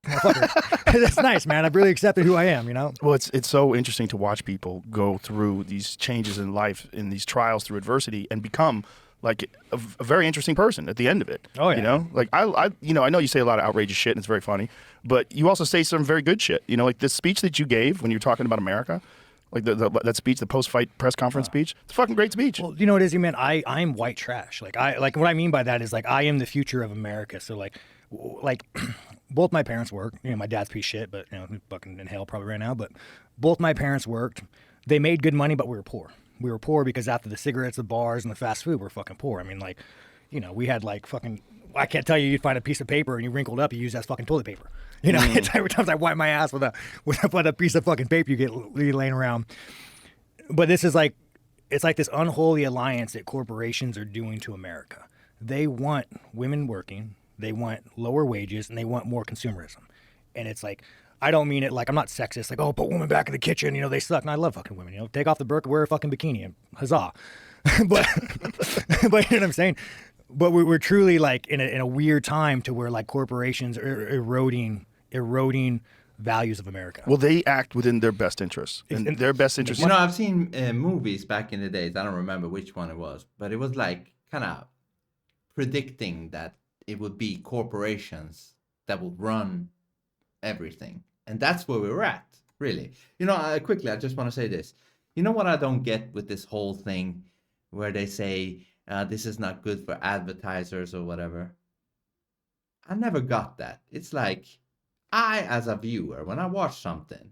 motherfucker. That's nice, man. I've really accepted who I am, you know? Well, it's so interesting to watch people go through these changes in life, in these trials through adversity, and become like a very interesting person at the end of it. Oh, yeah. You know, like I know you say a lot of outrageous shit and it's very funny, but you also say some very good shit. You know, like this speech that you gave when you were talking about America, like that speech, the post-fight press conference speech. It's a fucking great speech. Well, you know what it is, man? I'm white trash. Like what I mean by that is like I am the future of America. So like both my parents work. You know, my dad's a piece of shit, but you know, he's fucking in hell probably right now. But both my parents worked. They made good money, but we were poor. We were poor because after the cigarettes, the bars, and the fast food, we're fucking poor. I mean, like, you know, we had like fucking. I can't tell you. You'd find a piece of paper and you wrinkled up. You use that as fucking toilet paper. You know, it's every time I wipe my ass with a piece of fucking paper, you get laying around. But this is like, it's like this unholy alliance that corporations are doing to America. They want women working, they want lower wages, and they want more consumerism. And it's like, I don't mean it like, I'm not sexist, like, oh, put women back in the kitchen, you know, they suck. And I love fucking women, you know, take off the burqa, wear a fucking bikini, and huzzah. but you know what I'm saying? But we're truly like in a weird time to where like corporations are eroding values of America. Well, they act within their best interests. And their best interests. You know, I've seen movies back in the days. I don't remember which one it was, but it was like kind of predicting that it would be corporations that would run everything. And that's where we're at, really. You know, quickly, I just want to say this. You know what I don't get with this whole thing where they say this is not good for advertisers or whatever? I never got that. It's like, I, as a viewer, when I watch something,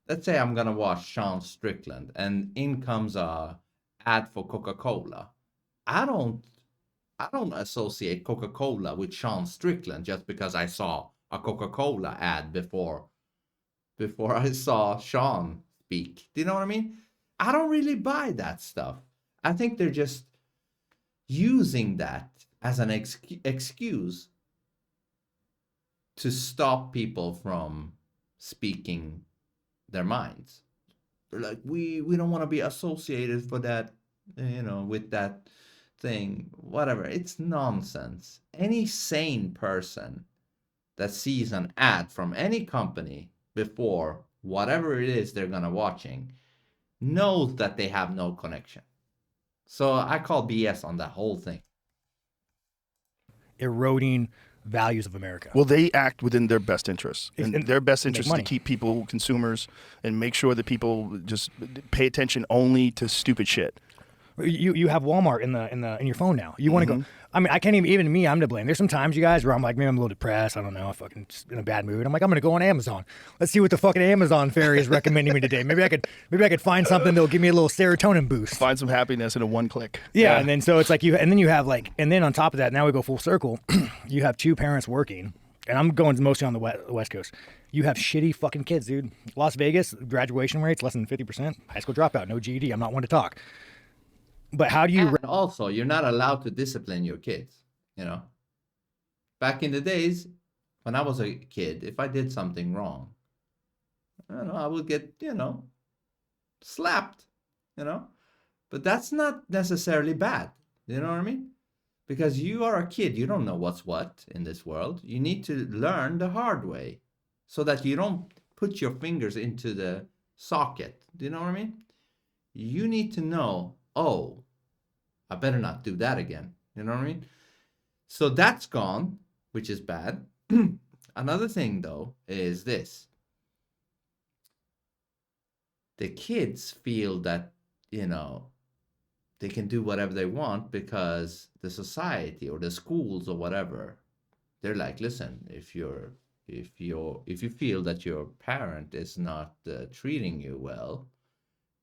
let's say I'm going to watch Sean Strickland and in comes a ad for Coca-Cola. I don't associate Coca-Cola with Sean Strickland just because I saw a Coca-Cola ad before I saw Sean speak. Do you know what I mean? I don't really buy that stuff. I think they're just using that as an excuse to stop people from speaking their minds. They're like, we don't want to be associated for that, you know, with that thing, whatever. It's nonsense. Any sane person that sees an ad from any company before whatever it is they're gonna watching knows that they have no connection. So I call BS on that whole thing. Eroding values of America. Well, they act within their best interests. And their best interest is to money. keep people consumers and make sure that people just pay attention only to stupid shit. You have Walmart in your phone now. You want to go. I mean, I can't even me. I'm to blame. There's some times, you guys, where I'm like, maybe I'm a little depressed. I don't know. I'm fucking just in a bad mood. I'm like, I'm gonna go on Amazon. Let's see what the fucking Amazon fairy is recommending me today. Maybe I could find something that'll give me a little serotonin boost. Find some happiness in a one click. Yeah, and then so it's like and then on top of that, now we go full circle. You have two parents working, and I'm going mostly on the West Coast. You have shitty fucking kids, dude. Las Vegas graduation rates less than 50%. High school dropout, no GED. I'm not one to talk. But how do you... And also, you're not allowed to discipline your kids, you know? Back in the days, when I was a kid, if I did something wrong, I don't know, I would get, you know, slapped, you know? But that's not necessarily bad, you know what I mean? Because you are a kid, you don't know what's what in this world. You need to learn the hard way so that you don't put your fingers into the socket, do you know what I mean? You need to know, oh, I better not do that again. You know what I mean? So that's gone, which is bad. Another thing, though, is this. The kids feel that, you know, they can do whatever they want because the society or the schools or whatever, they're like, listen, if you feel that your parent is not treating you well,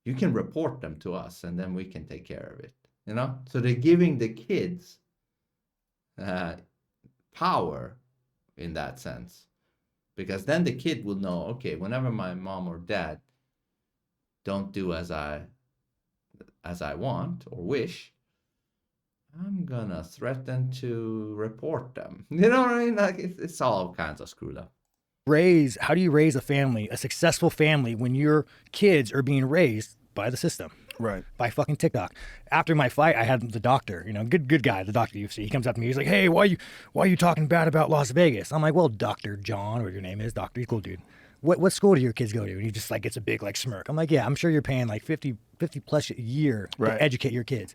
you can report them to us and then we can take care of it, you know? So they're giving the kids power in that sense, because then the kid will know, okay, whenever my mom or dad don't do as I want or wish, I'm gonna threaten to report them. You know what I mean? Like it's all kinds of screwed up. How do you raise a family, a successful family, when your kids are being raised by the system? Right. By fucking TikTok. After my fight, I had the doctor, good guy, the doctor UFC. He comes up to me. He's like, "Hey, why are you talking bad about Las Vegas?" I'm like, "Well, Dr. John, or your name is, Doctor, he's cool dude. What school do your kids go to?" And he just like gets a big like smirk. I'm like, "Yeah, I'm sure you're paying like 50 plus a year Right. to educate your kids."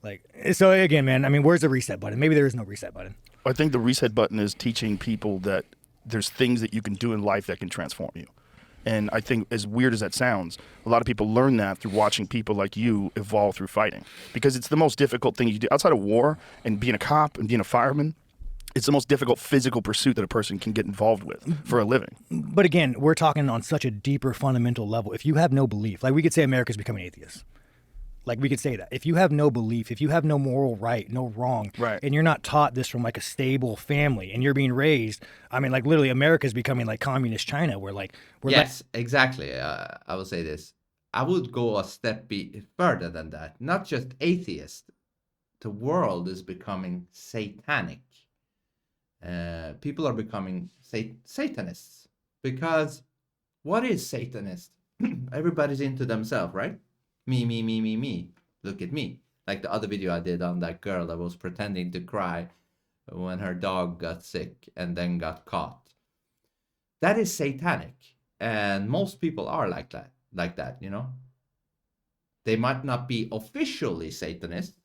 Like, so again, man, I mean, where's the reset button? Maybe there is no reset button. I think the reset button is teaching people that there's things that you can do in life that can transform you. And I think, as weird as that sounds, a lot of people learn that through watching people like you evolve through fighting. Because it's the most difficult thing you do. Outside of war and being a cop and being a fireman, it's the most difficult physical pursuit that a person can get involved with for a living. But again, we're talking on such a deeper fundamental level. If you have no belief, like we could say America's becoming atheist. Like we could say that. If you have no belief, if you have no moral right, no wrong, Right. and you're not taught this from like a stable family and you're being raised, I mean, like literally America's becoming like communist China where like, Yes, exactly. I will say this. I would go a step further than that. Not just atheist. The world is becoming satanic. People are becoming Satanists. Because what is Satanist? Everybody's into themselves, right? Me. Look at me. Like the other video I did on that girl that was pretending to cry when her dog got sick and then got caught. That is satanic. And most people are like that, They might not be officially Satanists,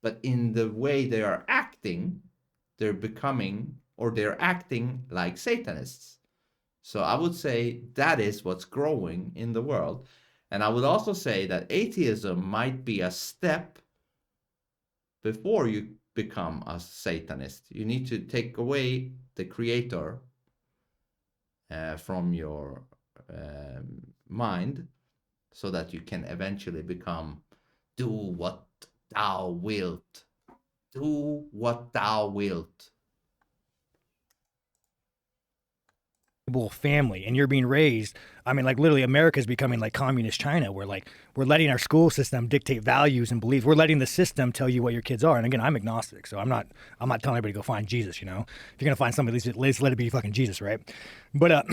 but in the way they are acting, they're becoming, or they're acting like Satanists. So I would say that is what's growing in the world. And I would also say that atheism might be a step before you become a Satanist. You need to take away the creator from your mind so that you can eventually become, do what thou wilt. Do what thou wilt. Family and you're being raised, I mean, like literally America's becoming like communist China where like we're letting our school system dictate values and beliefs. We're letting the system tell you what your kids are. And again, I'm agnostic, so I'm not telling everybody to go find Jesus, If you're gonna find somebody, at least let it be fucking Jesus, right? But I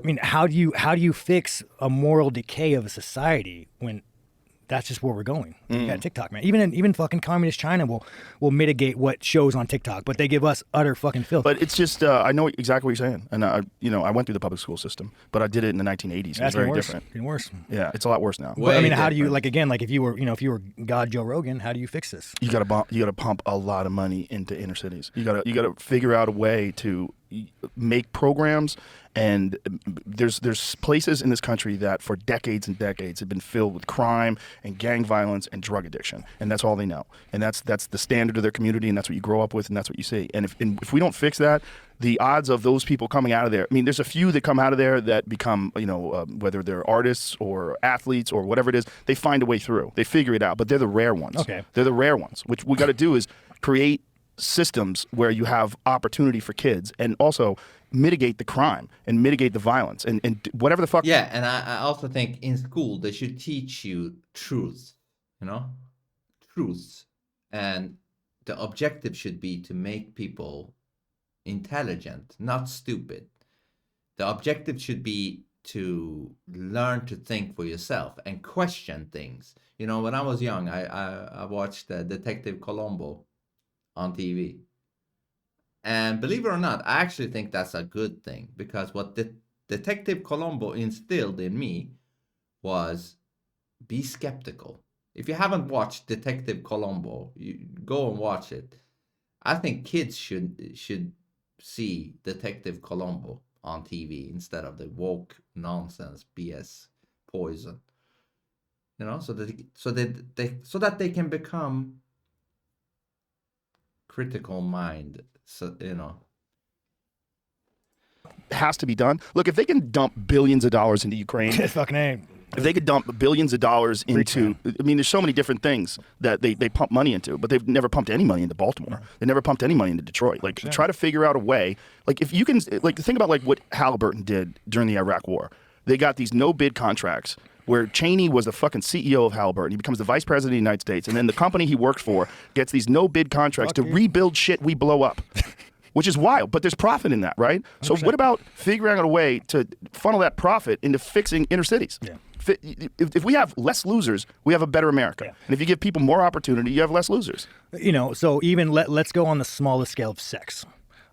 mean, how do you fix a moral decay of a society when that's just where we're going? You got TikTok, man. Even fucking communist China will mitigate what shows on TikTok, but they give us utter fucking filth. But it's just, I know exactly what you're saying. And, I went through the public school system, but I did it in the 1980s. It was very different. Getting worse. Yeah, it's a lot worse now. But I mean, how do you, like, again, like if you were God Joe Rogan, how do you fix this? You gotta pump a lot of money into inner cities. You gotta figure out a way to make programs, and there's places in this country that for decades and decades have been filled with crime and gang violence and drug addiction, and that's all they know, and that's the standard of their community, and that's what you grow up with, and that's what you see. And if we don't fix that, the odds of those people coming out of there, I mean, there's a few that come out of there that become, whether they're artists or athletes or whatever it is, they find a way through. They figure it out, but they're the rare ones. Okay. They're the rare ones. Which we got to do is create systems where you have opportunity for kids and also mitigate the crime and mitigate the violence and whatever the fuck. Yeah, and I also think in school they should teach you truths, truths. And the objective should be to make people intelligent, not stupid. The objective should be to learn to think for yourself and question things. When I was young, I watched Detective Colombo on TV. And believe it or not, I actually think that's a good thing, because what Detective Colombo instilled in me was be skeptical. If you haven't watched Detective Colombo, you go and watch it. I think kids should see Detective Colombo on TV instead of the woke nonsense BS poison. So that they can become critical mind. So It has to be done. Look, if they can dump billions of dollars into Ukraine, Fucking A. if they could dump billions of dollars into, I mean, there's so many different things that they pump money into, but they've never pumped any money into Baltimore. They never pumped any money into Detroit. Like, try to figure out a way. Like, if you can, like, think about like what Halliburton did during the Iraq War. They got these no-bid contracts where Cheney was the fucking CEO of Halliburton. He becomes the vice president of the United States, and then the company he worked for gets these no-bid contracts to rebuild shit we blow up. Which is wild, but there's profit in that, right? 100%. So what about figuring out a way to funnel that profit into fixing inner cities? Yeah. If we have less losers, we have a better America. Yeah. And if you give people more opportunity, you have less losers. You know, so even let's go on the smallest scale of sex.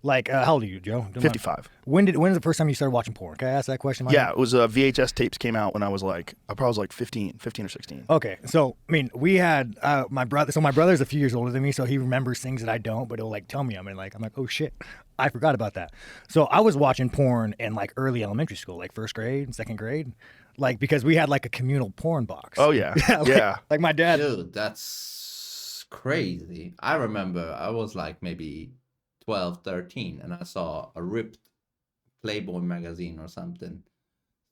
Like, how old are you, Joe? 55. When was the first time you started watching porn? Can I ask that question? Yeah, it was VHS tapes came out when I probably was like 15 or 16. Okay, so I mean, we had my brother. So my brother's a few years older than me, so he remembers things that I don't. But he'll like tell me. I'm like, oh shit, I forgot about that. So I was watching porn in like early elementary school, like first grade, second grade, like because we had like a communal porn box. Oh yeah, like, like my dad. Dude, that's crazy. I remember I was like maybe 12, 13, and I saw a ripped Playboy magazine or something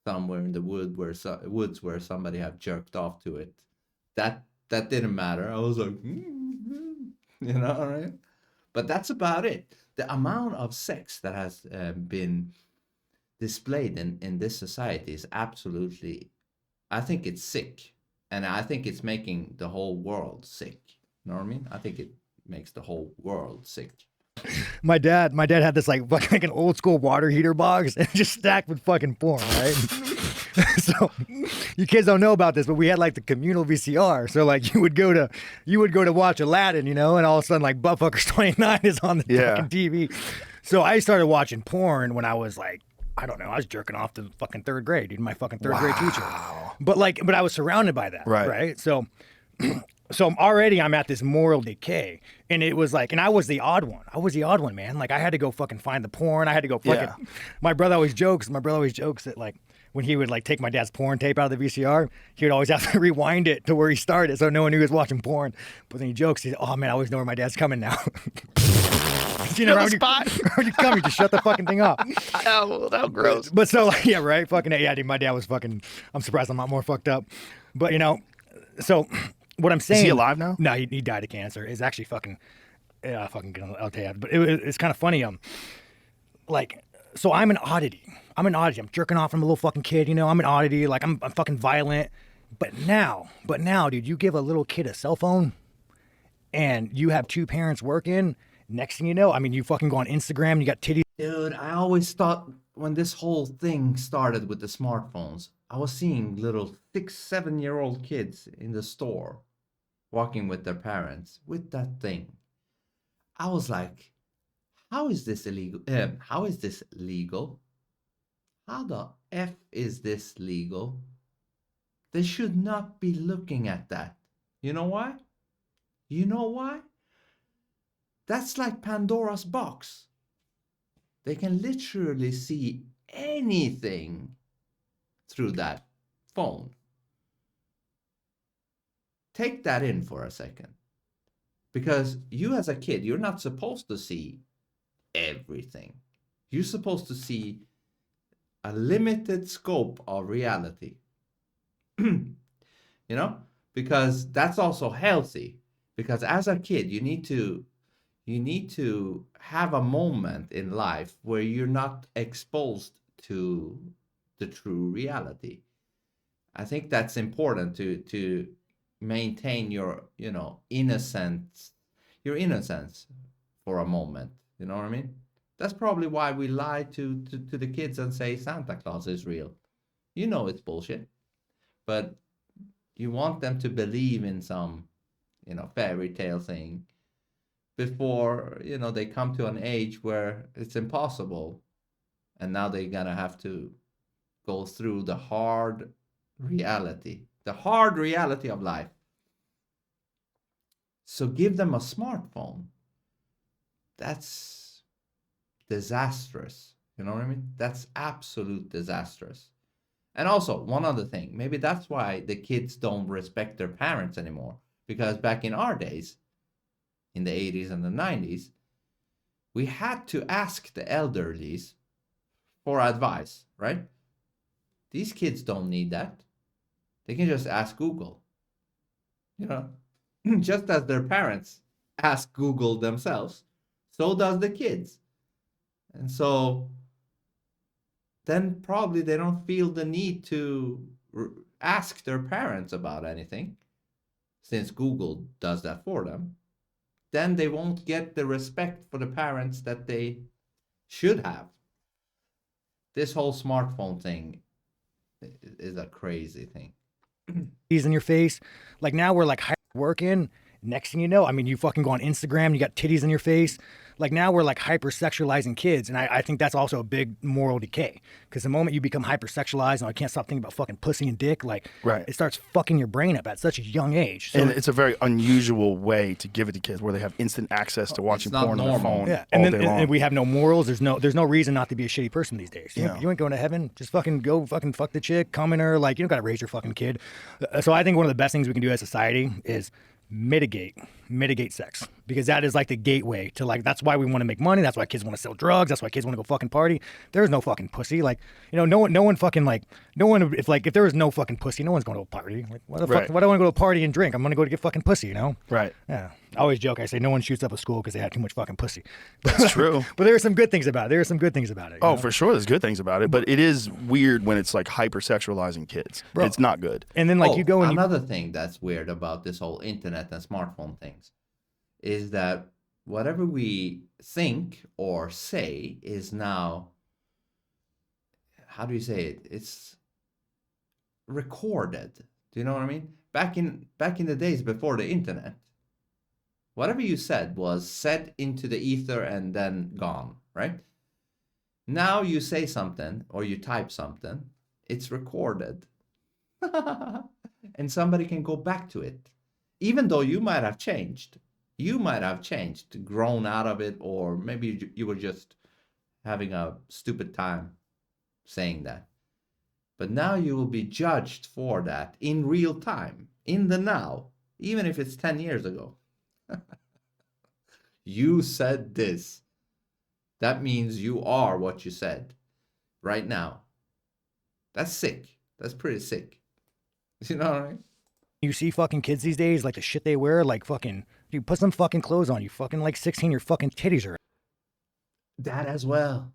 somewhere in the woods where somebody had jerked off to it. That didn't matter. I was like, you know, right? But that's about it. The amount of sex that has been displayed in this society is absolutely, I think it's sick, and I think it's making the whole world sick. You know what I mean? I think it makes the whole world sick. My dad had this like an old school water heater box and just stacked with fucking porn, right? So you kids don't know about this, but we had like the communal VCR. So like you would go to watch Aladdin, you know, and all of a sudden like Buttfuckers 29 is on the fucking TV. So I started watching porn when I was like, I don't know, I was jerking off to fucking third grade, dude, my fucking third grade teacher. But I was surrounded by that, right? So I'm at this moral decay, and it was like, and I was the odd one, man. Like I had to go fucking find the porn. I had to go fucking. My brother always jokes that like when he would like take my dad's porn tape out of the VCR, he would always have to rewind it to where he started, so no one knew he was watching porn. But then he jokes, he's, oh man, I always know where my dad's coming now. You know, when you come, you just shut the fucking thing off. Oh, that gross. But so yeah, right, fucking yeah, dude, my dad was fucking. I'm surprised I'm not more fucked up, but you know, so. What I'm saying, is he alive now? No, he died of cancer. It's actually fucking, I'll tell you. But it's kind of funny. Like, so I'm an oddity. I'm jerking off from a little fucking kid. You know, I'm an oddity. Like I'm fucking violent. But now, dude, you give a little kid a cell phone, and you have two parents working. Next thing you know, I mean, you fucking go on Instagram. You got titties. Dude, I always thought when this whole thing started with the smartphones, I was seeing little 6-7-year-old kids in the store walking with their parents with that thing. I was like, how is this illegal? How is this legal? How the F is this legal? They should not be looking at that. You know why? You know why? That's like Pandora's box. They can literally see anything through that phone. Take that in for a second. Because you as a kid, you're not supposed to see everything. You're supposed to see a limited scope of reality. You know? Because that's also healthy. Because as a kid, you need to have a moment in life where you're not exposed to the true reality. I think that's important to maintain your, you know, innocence for a moment. You know what I mean? That's probably why we lie to the kids and say Santa Claus is real. You know it's bullshit. But you want them to believe in some, you know, fairy tale thing before, you know, they come to an age where it's impossible. And now they're gonna have to go through the hard reality of life. So give them a smartphone. That's disastrous. You know what I mean? That's absolute disastrous. And also, one other thing, maybe that's why the kids don't respect their parents anymore. Because back in our days, in the 80s and the 90s, we had to ask the elderlies for advice, right? These kids don't need that. They can just ask Google. You know, just as their parents ask Google themselves, so does the kids. And so then probably they don't feel the need to ask their parents about anything, since Google does that for them. Then they won't get the respect for the parents that they should have. This whole smartphone thing is a crazy thing. titties in your face. Like now we're like working. Next thing you know, I mean, you fucking go on Instagram, you got titties in your face. Like now we're like hypersexualizing kids. And I think that's also a big moral decay. Because the moment you become hypersexualized and I can't stop thinking about fucking pussy and dick, like Right. it starts fucking your brain up at such a young age. So And it's a very unusual way to give it to kids, where they have instant access to watching not porn on their normal. phone yeah, all and then day long. and we have no morals. There's no reason not to be a shitty person these days. Yeah. You ain't going to heaven. Just fucking go fucking fuck the chick, come in her. Like you don't got to raise your fucking kid. So I think one of the best things we can do as a society is mitigate sex, because that is like the gateway to like, that's why we want to make money. That's why kids want to sell drugs. That's why kids want to go fucking party. There's no fucking pussy. Like, you know, no one fucking like, no one, if there was no fucking pussy, no one's going to a party. Like, why the Right. fuck, why do I want to go to a party and drink? I'm going to go to get fucking pussy, you know? Right. Yeah. I always joke. I say no one shoots up a school because they had too much fucking pussy. That's true. But there are some good things about it. There are some good things about it. You Oh, know? for sure, there's good things about it, but it is weird when it's like hypersexualizing kids. Bro. It's not good. And then like you go and you, another thing that's weird about this whole internet and smartphone things is that whatever we think or say is now, how do you say it? It's recorded. Do you know what I mean? Back in the days before the internet, whatever you said was said into the ether and then gone, right? Now you say something or you type something, it's recorded. And somebody can go back to it. Even though you might have changed. You might have changed, grown out of it, or maybe you were just having a stupid time saying that. But now you will be judged for that in real time, in the now, even if it's 10 years ago. You said this. That means you are what you said right now. That's sick. That's pretty sick. You know what I mean? you see fucking kids these days, like the shit they wear, like fucking, you put some fucking clothes on. You fucking like 16, your fucking titties are. That as well.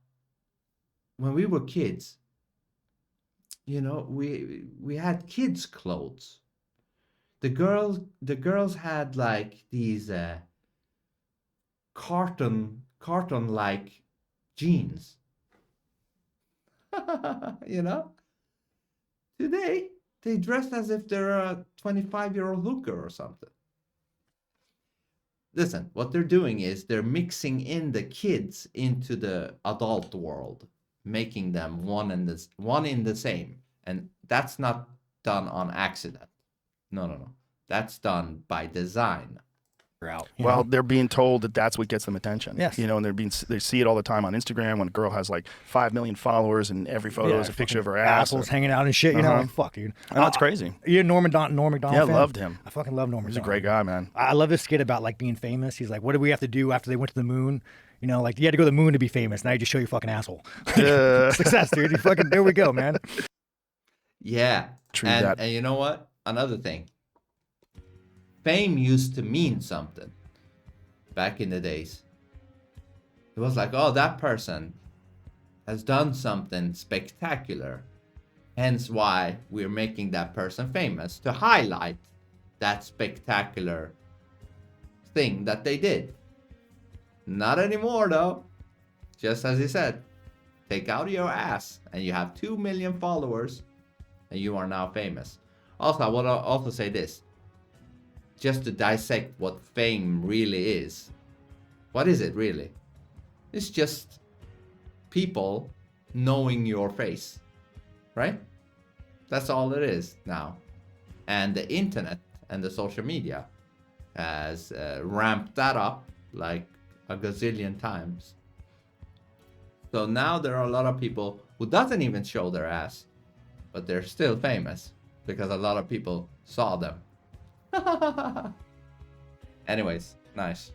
When we were kids, you know, we had kids' clothes. The girls had like these carton like jeans. You know? Today, they dress as if they're a 25-year-old hooker or something. Listen, what they're doing is they're mixing in the kids into the adult world, making them one in the same. And that's not done on accident. No. That's done by design. out. Well, they're being told that that's what gets them attention. Yes. You know, and they see it all the time on Instagram when a girl has like 5 million followers and every photo is a picture of her ass. Assholes hanging out and shit. You know, like, fuck, dude. Oh, that's crazy. You a Norm Macdonald Yeah, I fan? loved him. I fucking love Norm He's a Macdonald. great guy, man. I love this skit about like being famous. He's like, what did we have to do after they went to the moon? You know, like you had to go to the moon to be famous. Now you just show your fucking asshole. Success, dude. You fucking, there we go, man. Yeah. True and, that. and you know what? Another thing. Fame used to mean something back in the days. It was like, oh, that person has done something spectacular. Hence why we're making that person famous, to highlight that spectacular thing that they did. Not anymore, though. Just as he said, take out your ass and you have 2 million followers and you are now famous. Also, I want to also say this, just to dissect what fame really is. What is it really? It's just people knowing your face, right? That's all it is now. And the internet and the social media has ramped that up like a gazillion times. So now there are a lot of people who doesn't even show their ass, but they're still famous because a lot of people saw them. Anyways, nice.